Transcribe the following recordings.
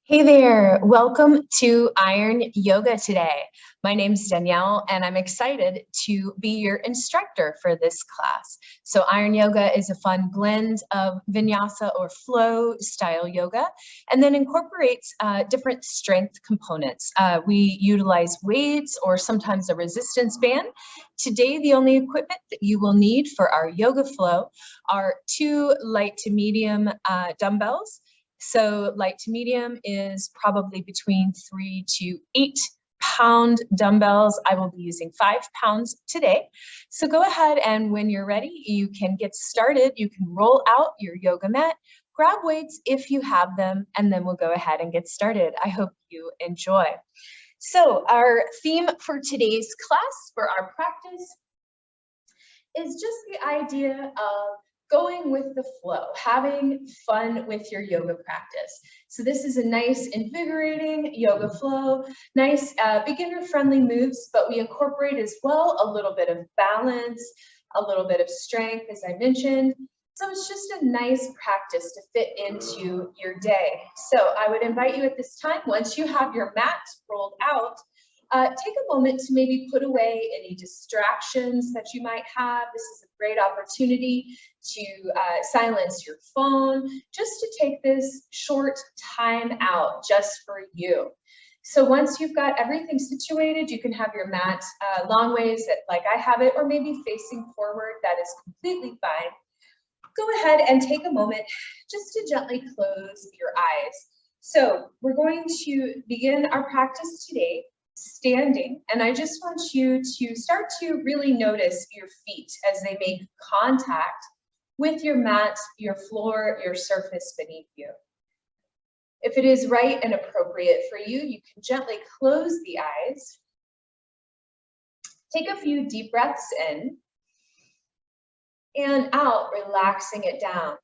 Hey there, welcome to Iron Yoga today. My name is Danielle and I'm excited to be your instructor for this class. So Iron Yoga is a fun blend of vinyasa or flow style yoga and then incorporates different strength components. We utilize weights or sometimes a resistance band. Today, the only equipment that you will need for our yoga flow are 2 light to medium dumbbells. So light to medium is probably between 3 to 8 pound dumbbells. I will be using 5 pounds today. So go ahead and when you're ready, you can get started. You can roll out your yoga mat, grab weights if you have them, and then we'll go ahead and get started. I hope you enjoy. So our theme for today's class, for our practice, is just the idea of going with the flow, having fun with your yoga practice. So this is a nice invigorating yoga flow, nice beginner-friendly moves, but we incorporate as well a little bit of balance, a little bit of strength, as I mentioned. So it's just a nice practice to fit into your day. So I would invite you at this time, once you have your mat rolled out, take a moment to maybe put away any distractions that you might have. This is a great opportunity to silence your phone, just to take this short time out just for you. So once you've got everything situated, you can have your mat long ways like I have it, or maybe facing forward. That is completely fine. Go ahead and take a moment just to gently close your eyes. So we're going to begin our practice today standing, and I just want you to start to really notice your feet as they make contact with your mat, your floor, your surface beneath you. If it is right and appropriate for you, you can gently close the eyes. Take a few deep breaths in and out, relaxing it down.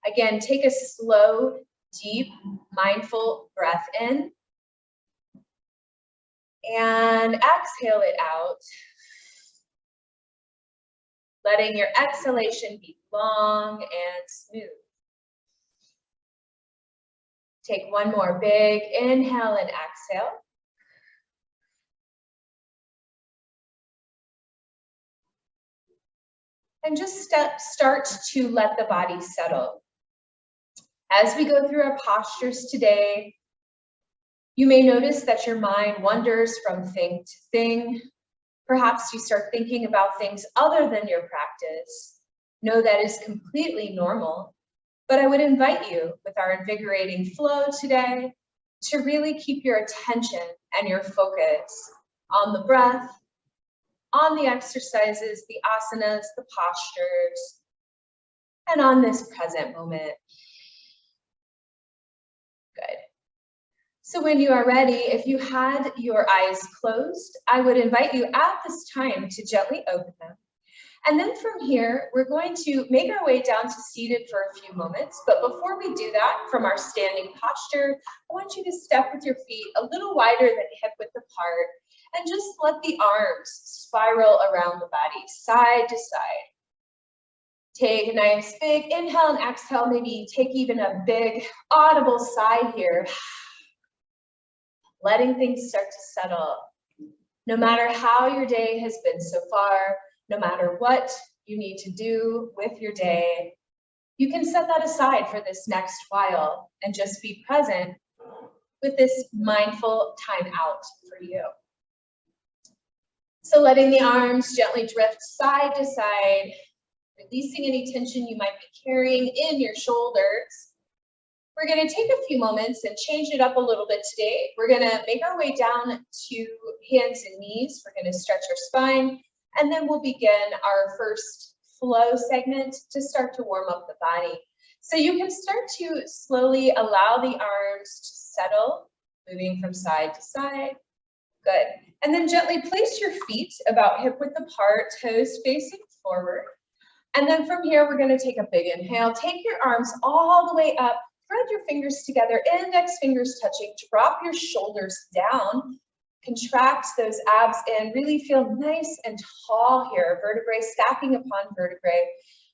Again, take a slow, deep, mindful breath in and exhale it out, letting your exhalation be long and smooth. Take one more big inhale and exhale. And just start to let the body settle. As we go through our postures today, you may notice that your mind wanders from thing to thing. Perhaps you start thinking about things other than your practice. Know that is completely normal, but I would invite you with our invigorating flow today to really keep your attention and your focus on the breath, on the exercises, the asanas, the postures, and on this present moment. Good. So when you are ready, if you had your eyes closed, I would invite you at this time to gently open them. And then from here, we're going to make our way down to seated for a few moments. But before we do that, from our standing posture, I want you to step with your feet a little wider than hip width apart and just let the arms spiral around the body, side to side. Take a nice big inhale and exhale, maybe take even a big audible sigh here. Letting things start to settle. No matter how your day has been so far, no matter what you need to do with your day, you can set that aside for this next while and just be present with this mindful time out for you. So letting the arms gently drift side to side, releasing any tension you might be carrying in your shoulders. We're going to take a few moments and change it up a little bit today. We're going to make our way down to hands and knees. We're going to stretch our spine, and then we'll begin our first flow segment to start to warm up the body. So you can start to slowly allow the arms to settle, moving from side to side. Good. And then gently place your feet about hip width apart, toes facing forward. And then from here, we're going to take a big inhale. Take your arms all the way up. Thread your fingers together, index fingers touching. Drop your shoulders down. Contract those abs in. Really feel nice and tall here. Vertebrae stacking upon vertebrae.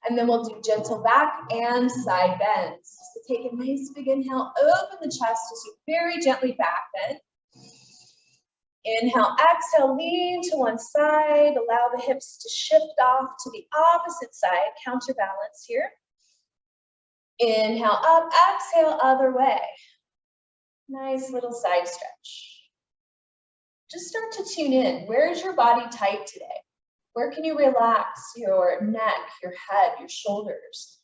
And then we'll do gentle back and side bends. So take a nice big inhale, open the chest as you very gently back bend. Inhale, exhale, lean to one side, allow the hips to shift off to the opposite side, counterbalance here. Inhale up, exhale, other way. Nice little side stretch. Just start to tune in. Where is your body tight today? Where can you relax your neck, your head, your shoulders?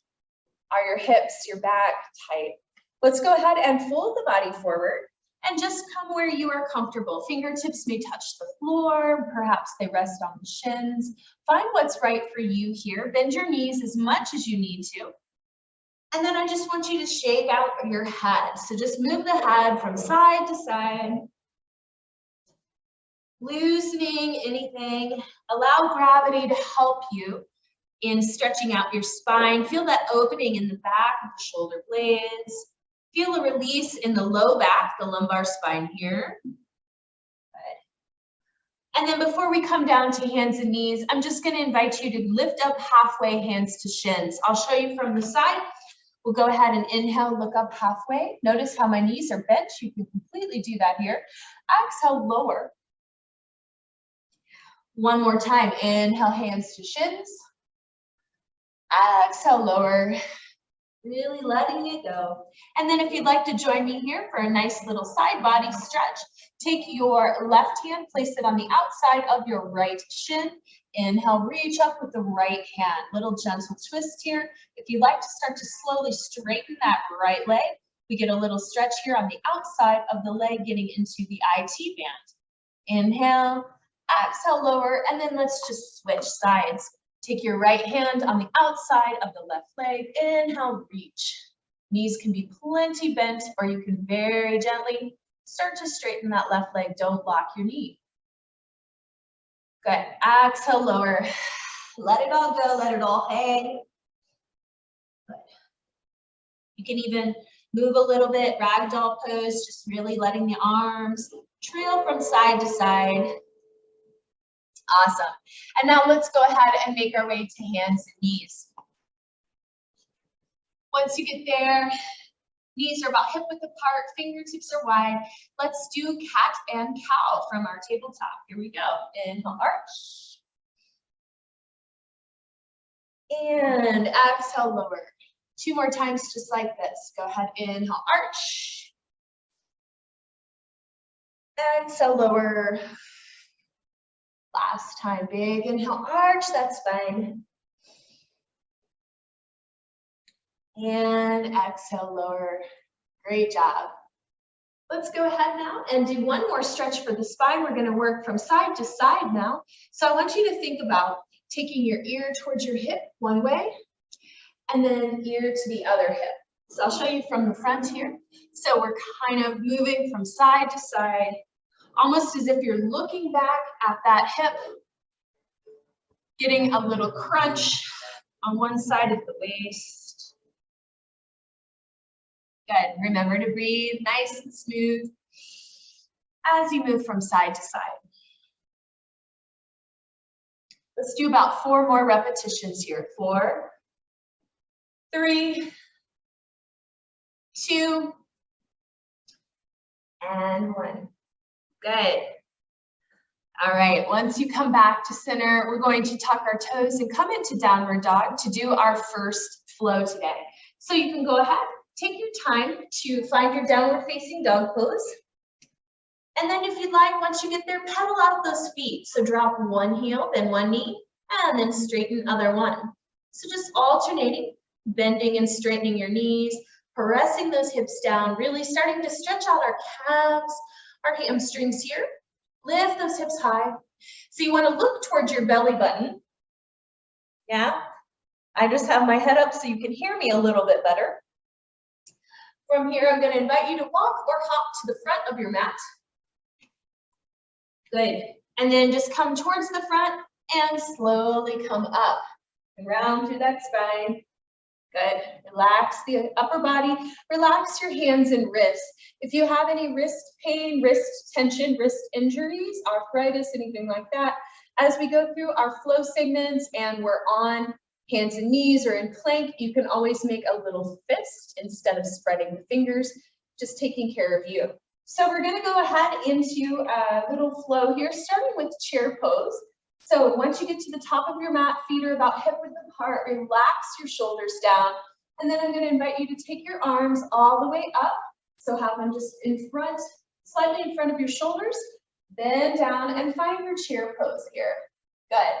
Are your hips, your back tight? Let's go ahead and fold the body forward and just come where you are comfortable. Fingertips may touch the floor, perhaps they rest on the shins. Find what's right for you here. Bend your knees as much as you need to. And then I just want you to shake out your head. So just move the head from side to side. Loosening anything. Allow gravity to help you in stretching out your spine. Feel that opening in the back of the shoulder blades. Feel a release in the low back, the lumbar spine here. Good. And then before we come down to hands and knees, I'm just going to invite you to lift up halfway, hands to shins. I'll show you from the side. We'll go ahead and inhale, look up halfway. Notice how my knees are bent. You can completely do that here. Exhale, lower. One more time. Inhale, hands to shins. Exhale, lower. Really letting it go. And then if you'd like to join me here for a nice little side body stretch, take your left hand, place it on the outside of your right shin. Inhale, reach up with the right hand. Little gentle twist here. If you'd like to start to slowly straighten that right leg, we get a little stretch here on the outside of the leg getting into the IT band. Inhale, exhale, lower, and then let's just switch sides. Take your right hand on the outside of the left leg. Inhale, reach. Knees can be plenty bent, or you can very gently start to straighten that left leg. Don't lock your knee. Good. Exhale, lower. Let it all go. Let it all hang. Good. You can even move a little bit, ragdoll pose, just really letting the arms trail from side to side. Awesome. And now let's go ahead and make our way to hands and knees. Once you get there, knees are about hip width apart, fingertips are wide. Let's do cat and cow from our tabletop. Here we go. Inhale, arch. And exhale, lower. Two more times just like this. Go ahead, inhale, arch. Exhale, lower. Last time, big inhale, arch, that's fine. And exhale, lower. Great job. Let's go ahead now and do one more stretch for the spine. We're going to work from side to side now. So I want you to think about taking your ear towards your hip one way and then ear to the other hip. So I'll show you from the front here. So we're kind of moving from side to side, almost as if you're looking back at that hip, getting a little crunch on one side of the waist. Good. Remember to breathe nice and smooth as you move from side to side. Let's do about 4 more repetitions here. 4, 3, 2, and 1. Good. All right, once you come back to center, we're going to tuck our toes and come into downward dog to do our first flow today. So you can go ahead, take your time to find your downward facing dog pose. And then if you'd like, once you get there, pedal out those feet. So drop one heel, then one knee, and then straighten other one. So just alternating, bending and straightening your knees, pressing those hips down, really starting to stretch out our calves, our hamstrings here. Lift those hips high. So you want to look towards your belly button. Yeah, I just have my head up so you can hear me a little bit better. From here, I'm going to invite you to walk or hop to the front of your mat. Good. And then just come towards the front and slowly come up. Around through that spine. Good. Relax the upper body. Relax your hands and wrists. If you have any wrist pain, wrist tension, wrist injuries, arthritis, anything like that, as we go through our flow segments and we're on Hands and knees are in plank. You can always make a little fist instead of spreading the fingers, just taking care of you. So we're gonna go ahead into a little flow here, starting with chair pose. So once you get to the top of your mat, feet are about hip width apart, relax your shoulders down. And then I'm gonna invite you to take your arms all the way up. So have them just in front, slightly in front of your shoulders, bend down and find your chair pose here. Good.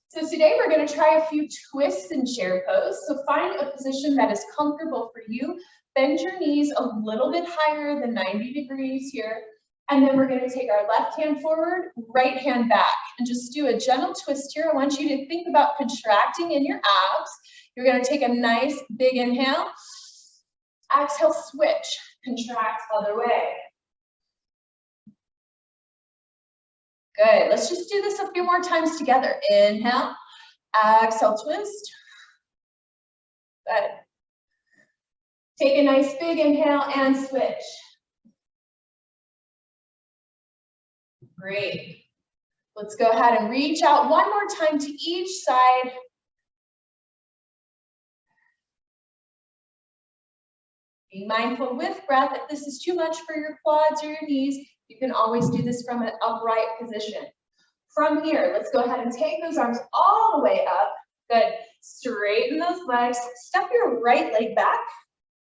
So today we're going to try a few twists in chair pose. So find a position that is comfortable for you. Bend your knees a little bit higher than 90 degrees here. And then we're going to take our left hand forward, right hand back, and just do a gentle twist here. I want you to think about contracting in your abs. You're going to take a nice big inhale. Exhale, switch, contract other way. Good, let's just do this a few more times together. Inhale, exhale, twist. Good. Take a nice big inhale and switch. Great. Let's go ahead and reach out one more time to each side. Be mindful with breath. If this is too much for your quads or your knees, you can always do this from an upright position. From here, let's go ahead and take those arms all the way up. Good. Straighten those legs. Step your right leg back.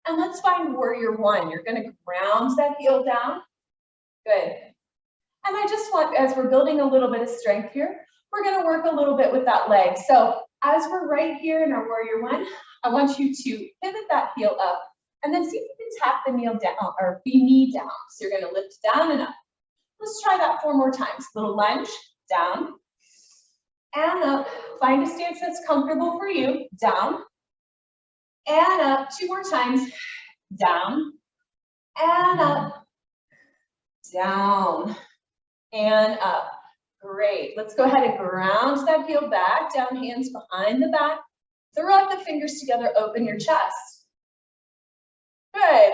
And let's find warrior one. You're going to ground that heel down. Good. And I just want, as we're building a little bit of strength here, we're going to work a little bit with that leg. So as we're right here in our warrior one, I want you to pivot that heel up. And then see if you can tap the knee down or the knee down. So you're going to lift down and up. Let's try that 4 more times. Little lunge, down and up. Find a stance that's comfortable for you. Down and up. 2 more times. Down and up. Down and up. Great. Let's go ahead and ground that heel back. Down, hands behind the back. Throw out the fingers together. Open your chest. Good.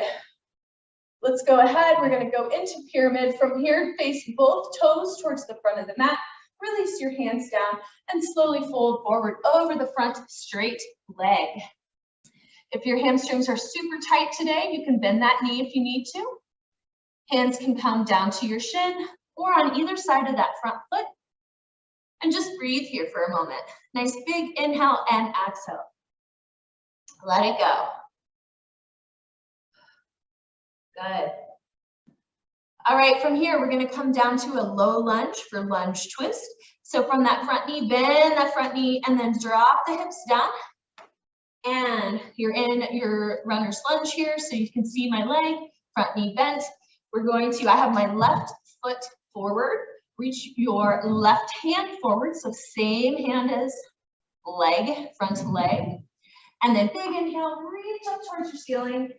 Let's go ahead. We're going to go into pyramid. From here, face both toes towards the front of the mat. Release your hands down and slowly fold forward over the front straight leg. If your hamstrings are super tight today, you can bend that knee if you need to. Hands can come down to your shin or on either side of that front foot. And just breathe here for a moment. Nice big inhale and exhale. Let it go. Good. All right, from here, we're going to come down to a low lunge for lunge twist. So from that front knee, bend that front knee and then drop the hips down. And you're in your runner's lunge here, so you can see my leg, front knee bent. We're going to, I have my left foot forward. Reach your left hand forward, so same hand as leg, front leg. And then big inhale, reach up towards your ceiling.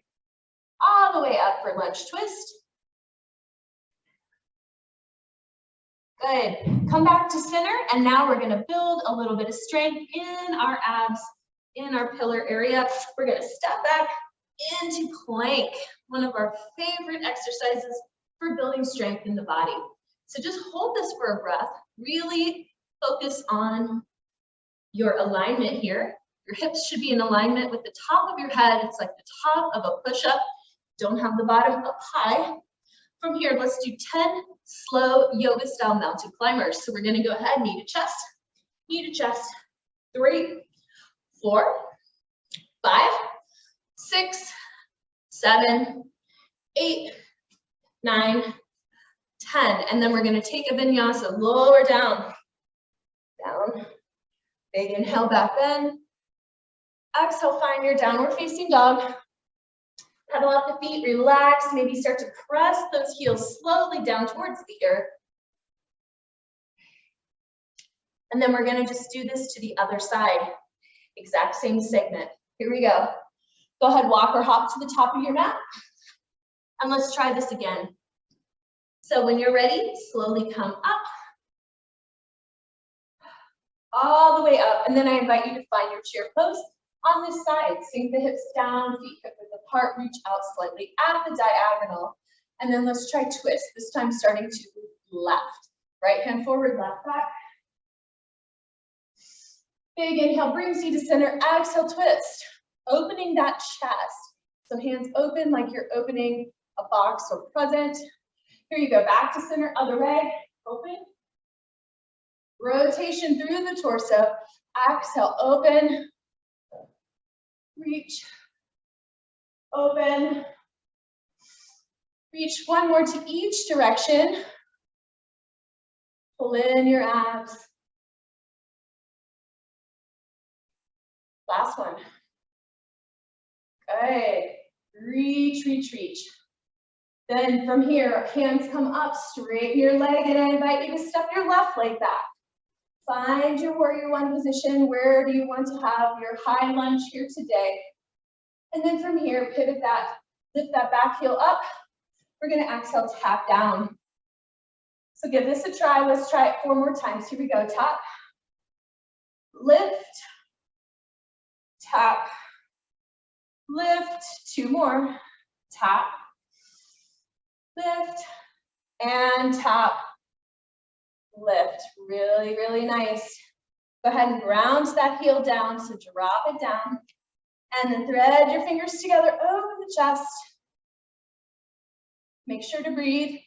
All the way up for lunge twist. Good. Come back to center, and now we're going to build a little bit of strength in our abs, in our pillar area. We're going to step back into plank, one of our favorite exercises for building strength in the body. So just hold this for a breath. Really focus on your alignment here. Your hips should be in alignment with the top of your head. It's like the top of a push-up. Don't have the bottom up high. From here, let's do 10 slow yoga style mountain climbers. So we're going to go ahead, knee to chest, 3, 4, 5, 6, 7, 8, 9, 10. And then we're going to take a vinyasa, lower down, big inhale, back bend. Exhale, find your downward facing dog. Pedal out the feet, relax, maybe start to press those heels slowly down towards the earth. And then we're going to just do this to the other side. Exact same segment. Here we go. Go ahead, walk or hop to the top of your mat. And let's try this again. So when you're ready, slowly come up. All the way up. And then I invite you to find your chair pose. On this side, sink the hips down, feet hip width apart, reach out slightly at the diagonal. And then let's try twist, this time starting to left. Right hand forward, left back. Big inhale brings you to center. Exhale, twist. Opening that chest. So hands open like you're opening a box or present. Here you go, back to center, other leg, open. Rotation through the torso. Exhale, open. Reach. Open. Reach one more to each direction. Pull in your abs. Last one. Good. Reach, reach, reach. Then from here, hands come up, straighten your leg, and I invite you to step your left leg back. Find your warrior one position. Where do you want to have your high lunge here today? And then from here, pivot that, lift that back heel up. We're gonna exhale, tap down. So give this a try. Let's try it 4 more times. Here we go, tap, lift, tap, lift, 2 more, tap, lift, and tap, lift. Really, really nice. Go ahead and ground that heel down, so drop it down, and then thread your fingers together over the chest. Make sure to breathe.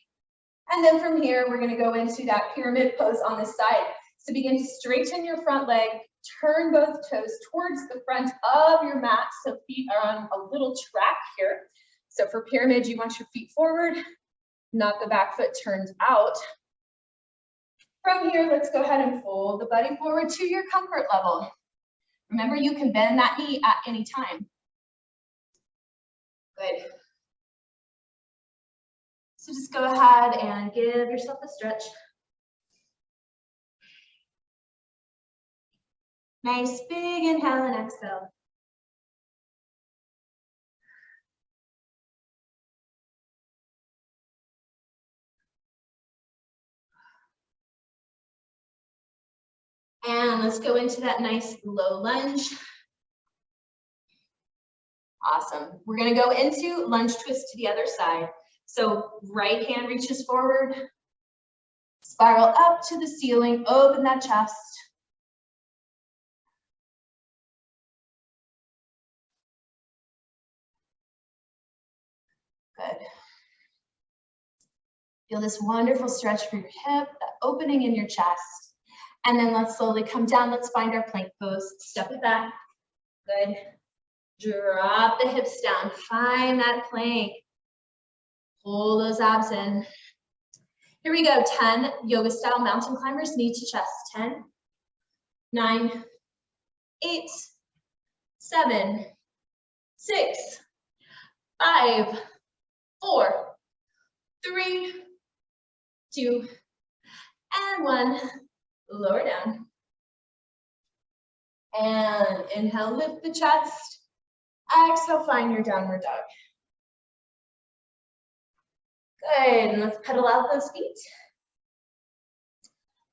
And then from here, we're gonna go into that pyramid pose on this side. So begin to straighten your front leg, turn both toes towards the front of your mat, so feet are on a little track here. So for pyramid, you want your feet forward, not the back foot turned out. From here, let's go ahead and fold the body forward to your comfort level. Remember, you can bend that knee at any time. Good. So just go ahead and give yourself a stretch. Nice big inhale and exhale. And let's go into that nice low lunge. Awesome. We're gonna go into lunge twist to the other side. So right hand reaches forward, spiral up to the ceiling, open that chest. Good. Feel this wonderful stretch for your hip, that opening in your chest. And then let's slowly come down. Let's find our plank pose. Step it back. Good. Drop the hips down. Find that plank. Pull those abs in. Here we go. 10 yoga style mountain climbers, knee to chest. 10, 9, 8, 7, 6, 5, 4, 3, 2, and 1. Lower down. And inhale, lift the chest. Exhale, find your downward dog. Good, and let's pedal out those feet.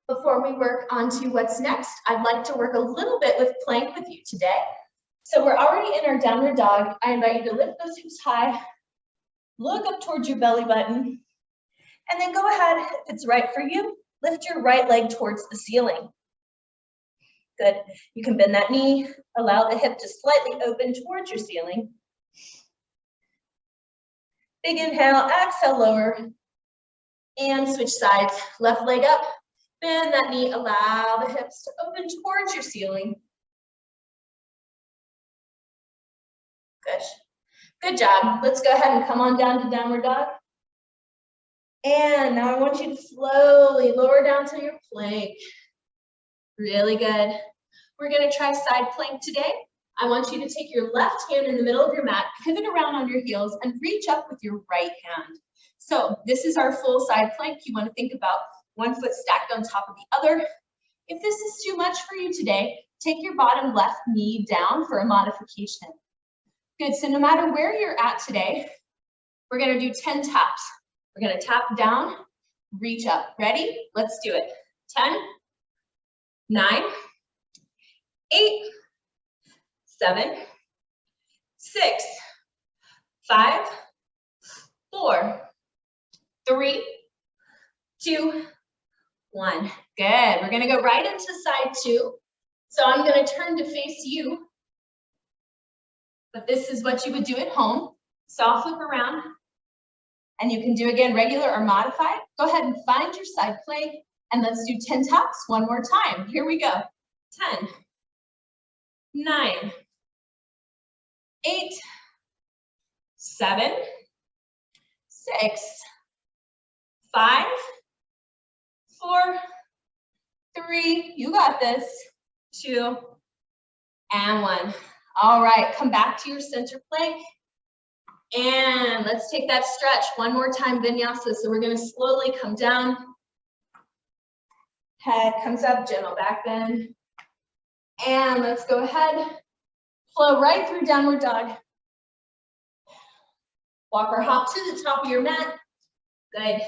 Before we work on to what's next, I'd like to work a little bit with plank with you today. So we're already in our downward dog. I invite you to lift those hips high, look up towards your belly button, and then go ahead, if it's right for you, lift your right leg towards the ceiling. Good. You can bend that knee, allow the hip to slightly open towards your ceiling. Big inhale, exhale, lower, and switch sides. Left leg up, bend that knee, allow the hips to open towards your ceiling. Good. Good job. Let's go ahead and come on down to downward dog. And now I want you to slowly lower down to your plank. Really good. We're going to try side plank today. I want you to take your left hand in the middle of your mat, pivot around on your heels, and reach up with your right hand. So this is our full side plank. You want to think about one foot stacked on top of the other. If this is too much for you today, take your bottom left knee down for a modification. Good, so no matter where you're at today, we're going to do 10 taps. We're going to tap down, reach up. Ready? Let's do it. 10, 9, 8, 7, 6, 5, 4, 3, 2, 1. Good. We're going to go right into side 2. So I'm going to turn to face you, but this is what you would do at home. So I'll flip around, and you can do again regular or modified. Go ahead and find your side plank, and let's do 10 taps one more time. Here we go. 10, 9, 8, 7, 6, 5, 4, 3, you got this, 2, and 1. All right, come back to your center plank. And let's take that stretch one more time, vinyasa. So we're going to slowly come down. Head comes up, gentle back bend. And let's go ahead, flow right through downward dog. Walk or hop to the top of your mat. Good.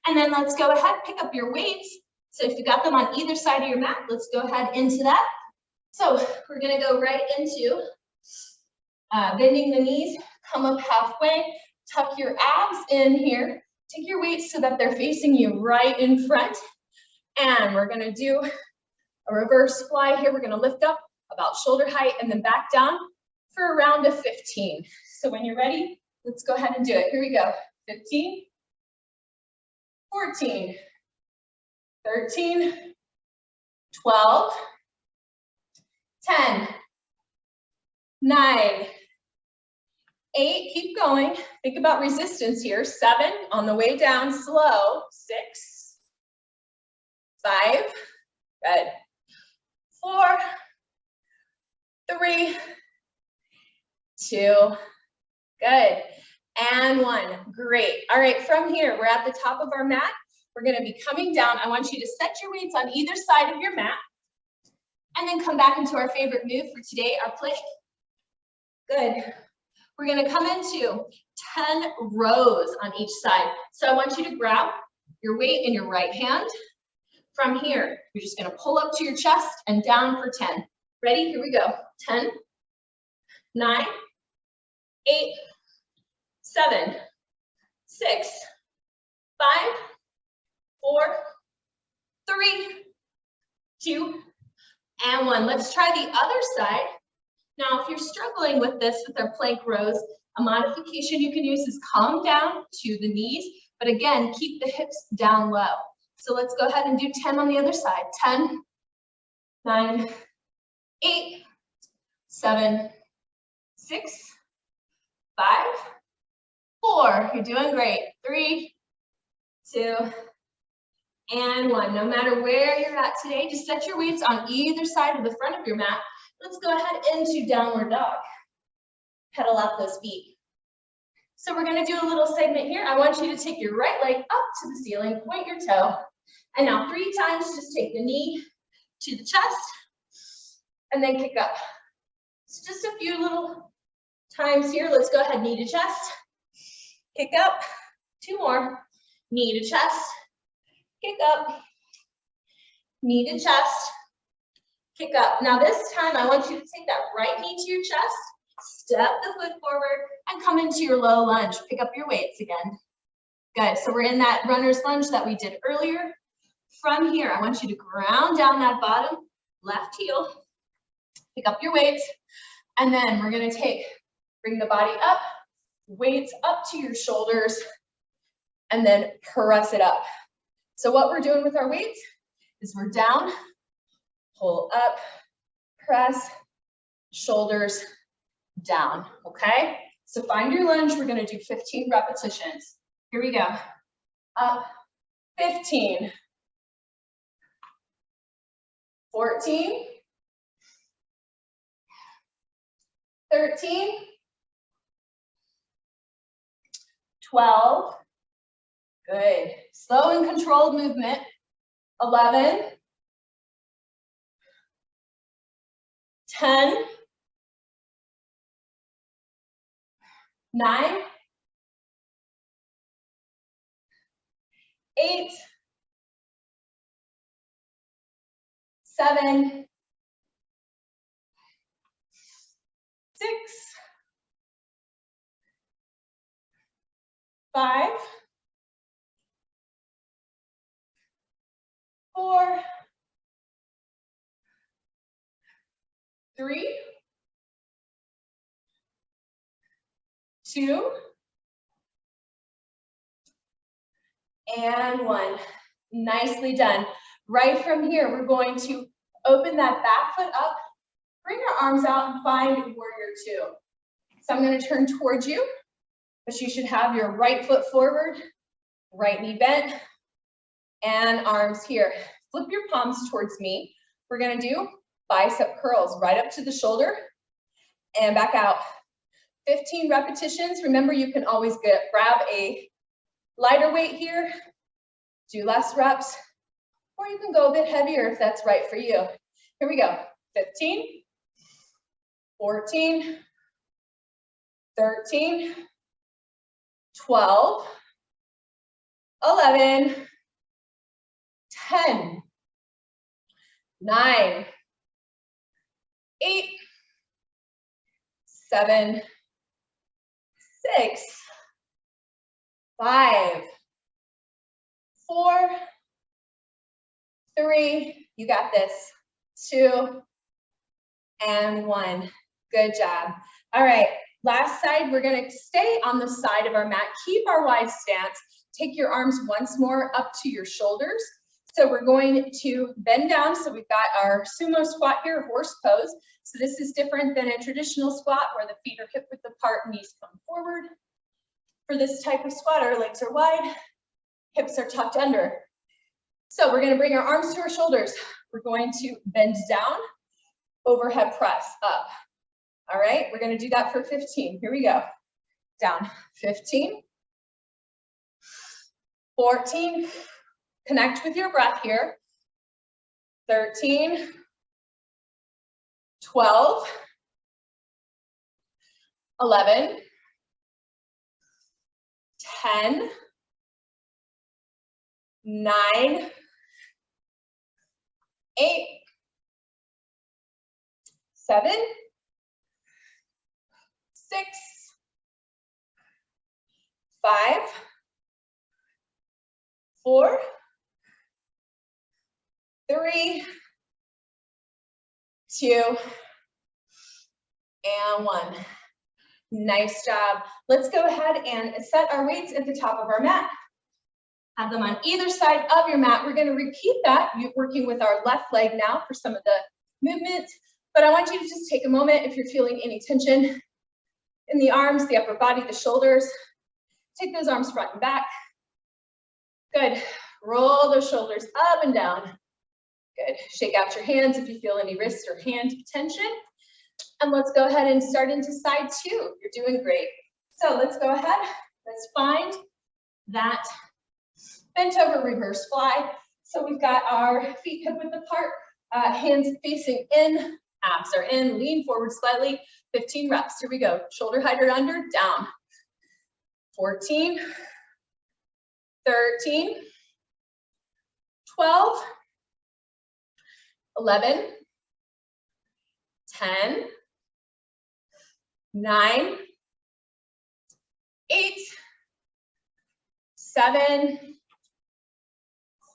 And then let's go ahead, pick up your weights. So if you got them on either side of your mat, let's go ahead into that. So we're going to go right into bending the knees, come up halfway, tuck your abs in here, take your weights so that they're facing you right in front. And we're going to do a reverse fly here. We're going to lift up about shoulder height and then back down for a round of 15. So when you're ready, let's go ahead and do it. Here we go. 15, 14, 13, 12, 10, 9, 8, keep going. Think about resistance here. 7, on the way down, slow. 6, 5, good. 4, 3, 2, good. And 1, great. All right, from here, we're at the top of our mat. We're gonna be coming down. I want you to set your weights on either side of your mat and then come back into our favorite move for today, our plank. Good. We're gonna come into 10 rows on each side. So I want you to grab your weight in your right hand. From here, you're just gonna pull up to your chest and down for 10. Ready? Here we go. 10, 9, 8, 7, 6, 5, 4, 3, 2, and 1. Let's try the other side. Now, if you're struggling with this, with our plank rows, a modification you can use is come down to the knees, but again, keep the hips down low. So let's go ahead and do 10 on the other side. 10, 9, 8, 7, 6, 5, 4. You're doing great. 3, 2, and 1. No matter where you're at today, just set your weights on either side of the front of your mat. Let's go ahead into downward dog. Pedal out those feet. So we're going to do a little segment here. I want you to take your right leg up to the ceiling, point your toe. And now 3 times, just take the knee to the chest and then kick up. So just a few little times here. Let's go ahead, knee to chest, kick up. 2 more, knee to chest, kick up, knee to chest, kick up. Now this time, I want you to take that right knee to your chest, step the foot forward, and come into your low lunge. Pick up your weights again. Good, so we're in that runner's lunge that we did earlier. From here, I want you to ground down that bottom left heel, pick up your weights, and then we're gonna bring the body up, weights up to your shoulders, and then press it up. So what we're doing with our weights is we're down, pull up, press, shoulders down, okay? So find your lunge, we're gonna do 15 repetitions. Here we go. Up, 15, 14, 13, 12, good. Slow and controlled movement. 11, 10, 9, 8, 7, 6, 5, 4, 3, 2, and 1. Nicely done. Right from here, we're going to open that back foot up, bring your arms out and find warrior 2. So I'm going to turn towards you, but you should have your right foot forward, right knee bent, and arms here. Flip your palms towards me. We're going to do bicep curls right up to the shoulder and back out. 15 repetitions. Remember, you can always grab a lighter weight here, do less reps, or you can go a bit heavier if that's right for you. Here we go. 15, 14, 13, 12, 11, 10, 9, 8, 7, 6, 5, 4, 3, you got this, 2, and 1. Good job. All right, last side, we're gonna stay on the side of our mat, keep our wide stance, take your arms once more up to your shoulders. So we're going to bend down, so we've got our sumo squat here, horse pose. So this is different than a traditional squat where the feet are hip width apart, knees come forward. For this type of squat, our legs are wide, hips are tucked under. So we're going to bring our arms to our shoulders. We're going to bend down, overhead press up. All right, we're going to do that for 15. Here we go. Down, 15, 14, connect with your breath here, 13, 12, 11, 10, 9, 8, 7, 6, 5, 4, 3, 2, and 1. Nice job. Let's go ahead and set our weights at the top of our mat. Have them on either side of your mat. We're going to repeat that, working with our left leg now for some of the movements. But I want you to just take a moment if you're feeling any tension in the arms, the upper body, the shoulders. Take those arms front and back. Good. Roll those shoulders up and down. Good. Shake out your hands if you feel any wrist or hand tension. And let's go ahead and start into side 2. You're doing great. So let's go ahead. Let's find that bent over reverse fly. So we've got our feet hip width apart, hands facing in, abs are in, lean forward slightly, 15 reps. Here we go. Shoulder height or under, down. 14, 13, 12, 11, 10, 9, 8, 7,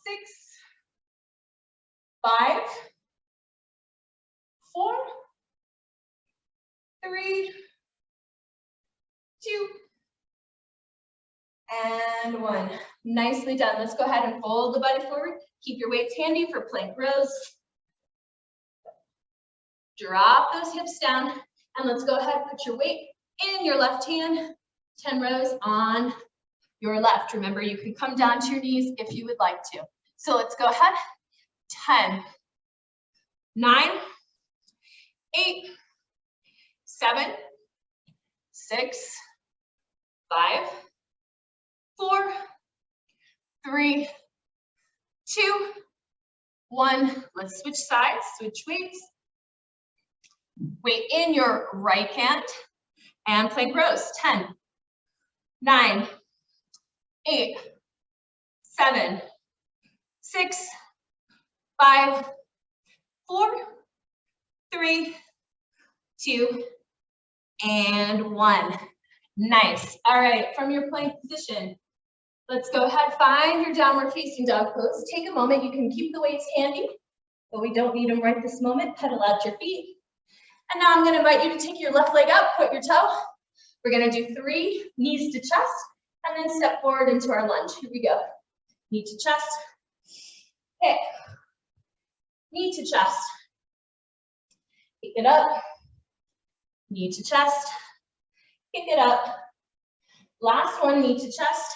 6, 5, 4, 3, 2, and 1. Nicely done. Let's go ahead and fold the body forward. Keep your weights handy for plank rows. Drop those hips down, and let's go ahead and put your weight in your left hand, 10 rows on your left. Remember, you can come down to your knees if you would like to. So let's go ahead. 10, 9, 8, 7, 6, 5, 4, 3, 2, 1. Let's switch sides, switch weights. Weight in your right hand and plank rows. 10, 9, 8, 7, 6, 5, 4, 3, 2, and 1. Nice. All right, from your plank position, let's go ahead, find your downward facing dog pose. Take a moment. You can keep the weights handy, but we don't need them right this moment. Pedal out your feet. And now I'm going to invite you to take your left leg up, put your toe. We're going to do 3 knees to chest, and then step forward into our lunge. Here we go. Knee to chest, hip, knee to chest. Pick it up, knee to chest, pick it up. Last one, knee to chest.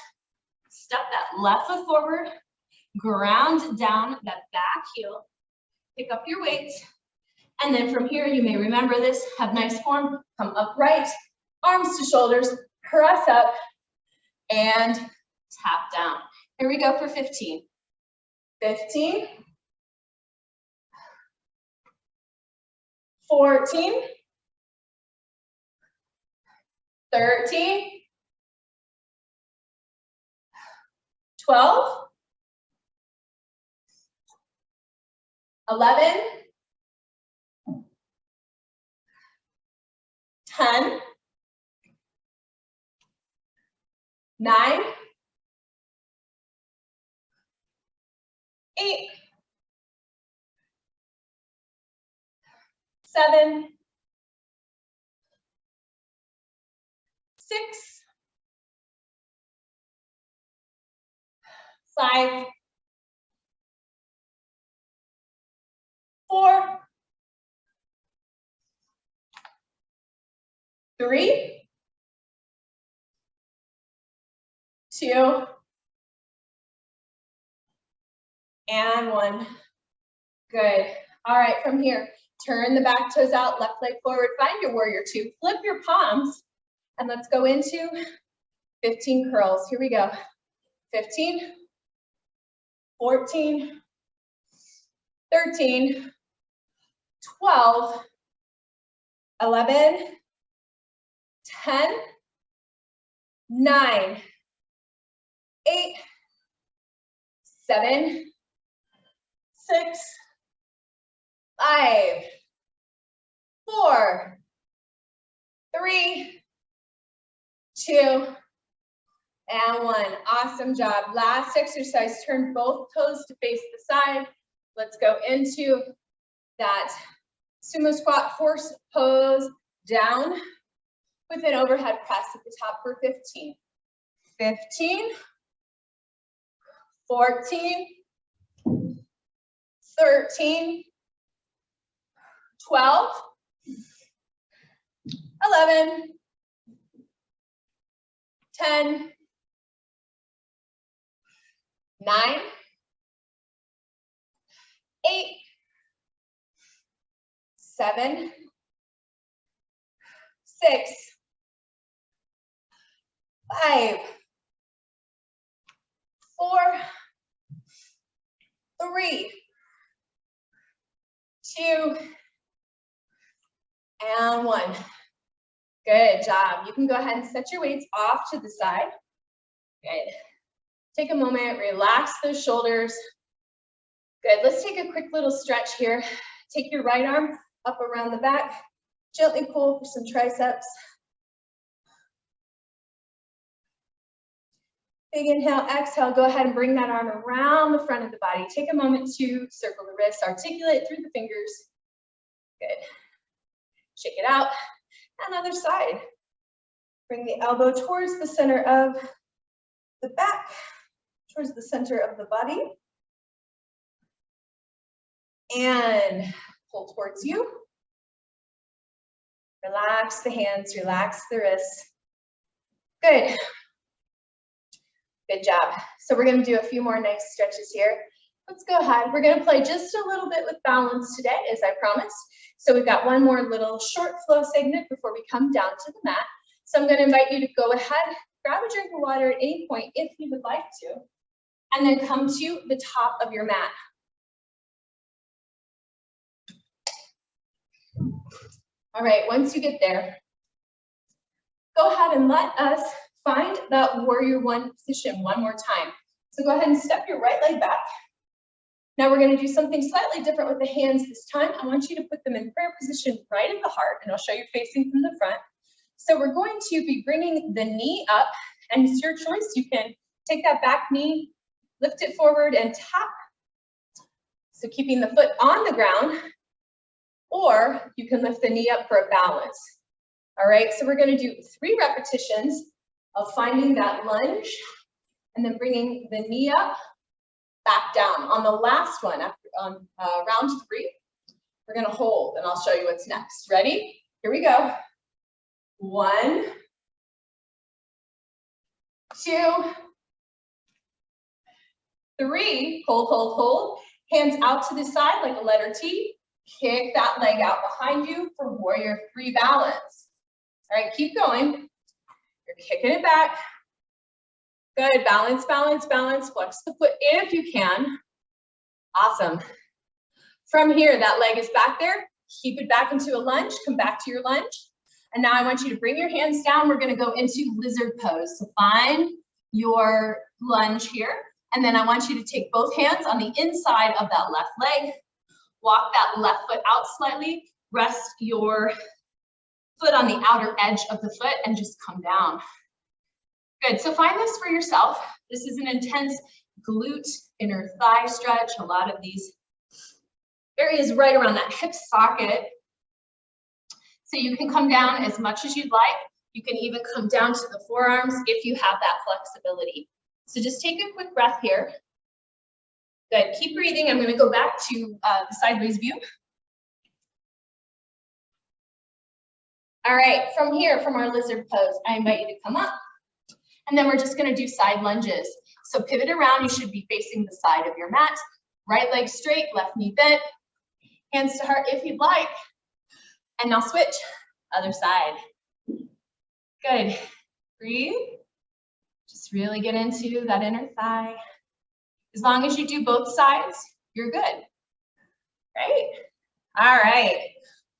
Step that left foot forward, ground down that back heel, pick up your weights, and then from here, you may remember this, have nice form, come upright, arms to shoulders, press up, and tap down. Here we go for 15. 15. 14. 13. 12. 11. 10. 9. 8. 7. 6. 5. 4. 3. 2. And 1. Good. All right, from here, turn the back toes out, left leg forward, find your warrior 2, flip your palms, and let's go into 15 curls. Here we go. 15, 14, 13, 12, 11, 10, 9, 8, 7, 6, 5, 4, 3, 2, and 1. Awesome job. Last exercise, turn both toes to face the side. Let's go into that sumo squat horse pose down with an overhead press at the top for 15. 15, 14, 13, 12, 11, 10, 9, 8, 7, 6, 5, 4, 3, 2, and 1. Good job. You can go ahead and set your weights off to the side. Good. Take a moment, relax those shoulders. Good. Let's take a quick little stretch here. Take your right arm up around the back. Gently pull for some triceps. Big inhale, exhale. Go ahead and bring that arm around the front of the body. Take a moment to circle the wrists, articulate through the fingers. Good. Shake it out. And other side. Bring the elbow towards the center of the back, towards the center of the body. And pull towards you. Relax the hands, relax the wrists. Good. Good job. So we're going to do a few more nice stretches here. Let's go ahead. We're going to play just a little bit with balance today, as I promised. So we've got one more little short flow segment before we come down to the mat. So I'm going to invite you to go ahead, grab a drink of water at any point if you would like to, and then come to the top of your mat. All right, once you get there, go ahead and let us find that warrior 1 position one more time. So go ahead and step your right leg back. Now we're going to do something slightly different with the hands this time. I want you to put them in prayer position right at the heart, and I'll show you facing from the front. So we're going to be bringing the knee up, and it's your choice. You can take that back knee, lift it forward, and tap. So keeping the foot on the ground, or you can lift the knee up for a balance. All right, so we're going to do 3 repetitions of finding that lunge and then bringing the knee up, back down. On the last one, after round 3, we're going to hold, and I'll show you what's next. Ready? Here we go. 1, 2, 3. Hold, hold, hold. Hands out to the side like a letter T. Kick that leg out behind you for warrior 3 balance. All right, keep going. You're kicking it back. Good. Balance, balance, balance. Flex the foot if you can. Awesome. From here, that leg is back there. Keep it back into a lunge. Come back to your lunge. And now I want you to bring your hands down. We're going to go into lizard pose. So find your lunge here. And then I want you to take both hands on the inside of that left leg. Walk that left foot out slightly. Rest your foot on the outer edge of the foot and just come down. Good. So find this for yourself. This is an intense glute, inner thigh stretch. A lot of these areas right around that hip socket. So you can come down as much as you'd like. You can even come down to the forearms if you have that flexibility. So just take a quick breath here. Good. Keep breathing. I'm going to go back to the sideways view. All right. From here, from our lizard pose, I invite you to come up. And then we're just going to do side lunges. So pivot around. You should be facing the side of your mat. Right leg straight, left knee bent. Hands to heart if you'd like. And now switch. Other side. Good. Breathe. Just really get into that inner thigh. As long as you do both sides, you're good. Right? All right.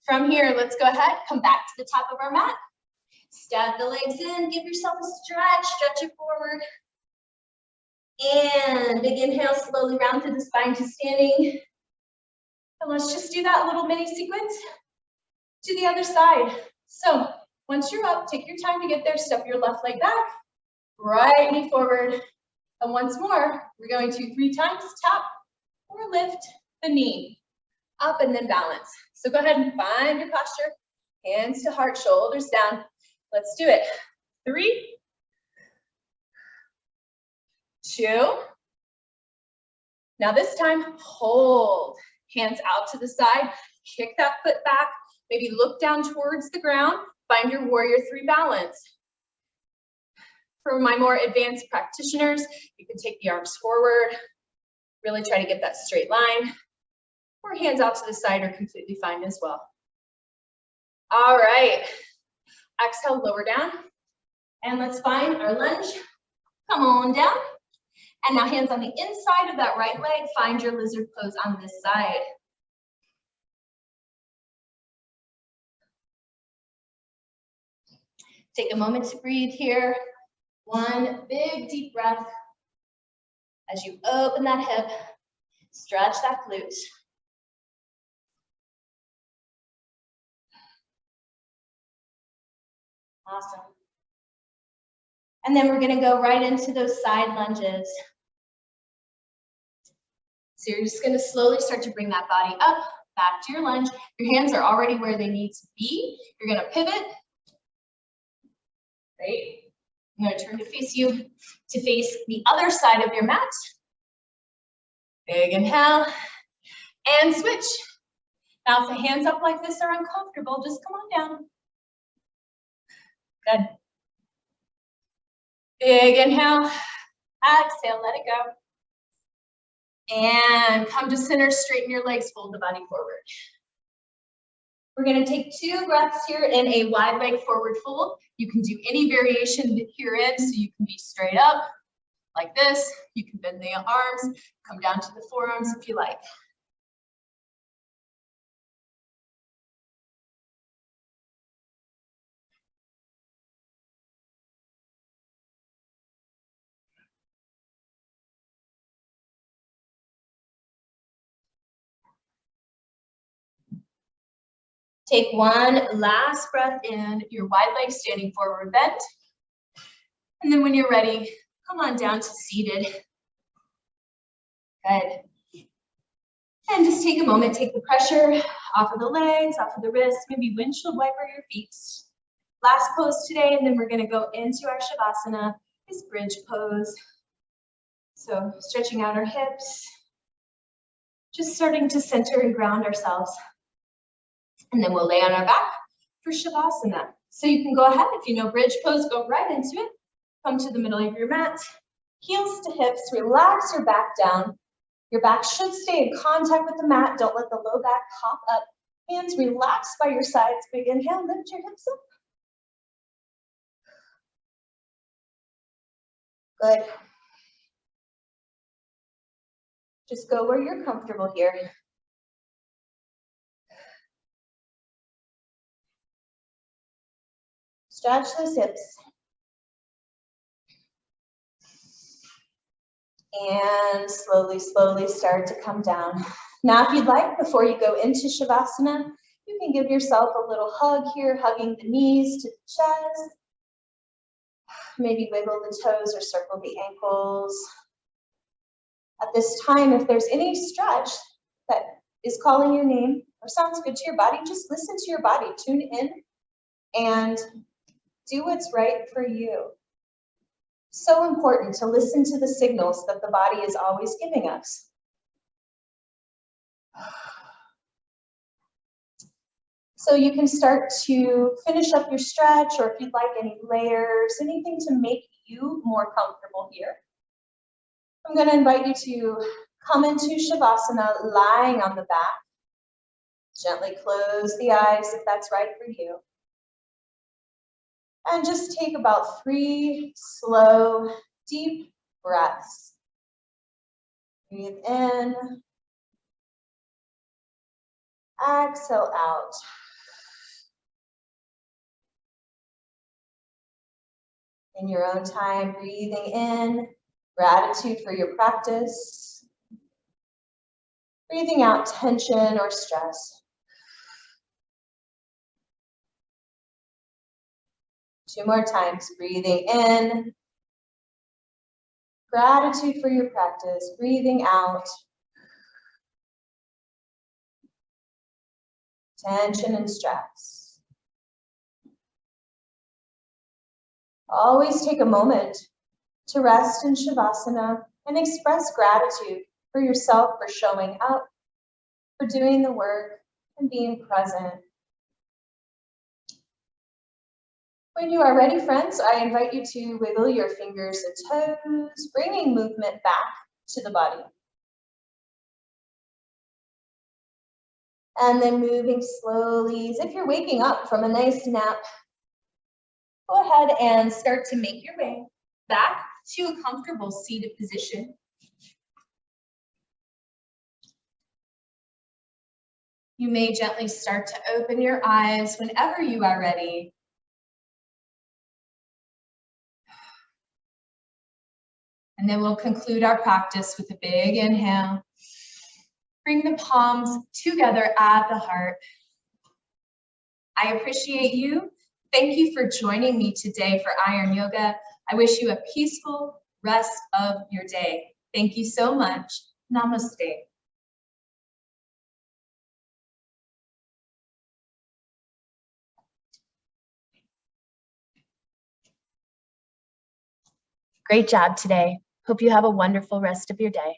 From here, let's go ahead. Come back to the top of our mat. Step the legs in. Give yourself a stretch. Stretch it forward. And big inhale. Slowly round through the spine to standing. And let's just do that little mini sequence to the other side. So once you're up, take your time to get there. Step your left leg back. Right knee forward. And once more, we're going to 3 times tap or lift the knee. Up and then balance. So go ahead and find your posture. Hands to heart, shoulders down. Let's do it. 3, 2. Now this time, hold. Hands out to the side. Kick that foot back. Maybe look down towards the ground. Find your warrior 3 balance. For my more advanced practitioners, you can take the arms forward. Really try to get that straight line. Or hands out to the side are completely fine as well. All right. Exhale, lower down. And let's find our lunge. Come on down. And now hands on the inside of that right leg. Find your lizard pose on this side. Take a moment to breathe here. 1 big deep breath. As you open that hip, stretch that glute. Awesome. And then we're going to go right into those side lunges. So you're just going to slowly start to bring that body up, back to your lunge. Your hands are already where they need to be. You're going to pivot. Great. I'm going to turn to face you, to face the other side of your mat. Big inhale. And switch. Now if the hands up like this are uncomfortable, just come on down. Good. Big inhale. Exhale, let it go. And come to center, straighten your legs, fold the body forward. We're going to take 2 breaths here in a wide leg forward fold. You can do any variation herein, so you can be straight up like this. You can bend the arms, come down to the forearms if you like. Take 1 last breath in, your wide leg standing forward bent. And then when you're ready, come on down to seated. Good. And just take a moment, take the pressure off of the legs, off of the wrists, maybe windshield wiper your feet. Last pose today, and then we're gonna go into our Shavasana, this bridge pose. So stretching out our hips, just starting to center and ground ourselves. And then we'll lay on our back for Shavasana. So you can go ahead, if you know bridge pose, go right into it. Come to the middle of your mat, heels to hips, relax your back down. Your back should stay in contact with the mat. Don't let the low back hop up. Hands relax by your sides. Big inhale, lift your hips up. Good. Just go where you're comfortable here. Stretch those hips. And slowly, slowly start to come down. Now, if you'd like, before you go into Shavasana, you can give yourself a little hug here, hugging the knees to the chest. Maybe wiggle the toes or circle the ankles. At this time, if there's any stretch that is calling your name or sounds good to your body, just listen to your body, tune in, and do what's right for you. So important to listen to the signals that the body is always giving us. So you can start to finish up your stretch, or if you'd like any layers, anything to make you more comfortable here. I'm going to invite you to come into Shavasana lying on the back. Gently close the eyes if that's right for you. And just take about 3 slow, deep breaths. Breathe in. Exhale out. In your own time, breathing in, gratitude for your practice. Breathing out tension or stress. 2 more times, breathing in, gratitude for your practice, breathing out, tension and stress. Always take a moment to rest in Shavasana and express gratitude for yourself for showing up, for doing the work, and being present. When you are ready, friends, I invite you to wiggle your fingers and toes, bringing movement back to the body. And then moving slowly, as if you're waking up from a nice nap. Go ahead and start to make your way back to a comfortable seated position. You may gently start to open your eyes whenever you are ready. And then we'll conclude our practice with a big inhale. Bring the palms together at the heart. I appreciate you. Thank you for joining me today for Iron Yoga. I wish you a peaceful rest of your day. Thank you so much. Namaste. Great job today. Hope you have a wonderful rest of your day.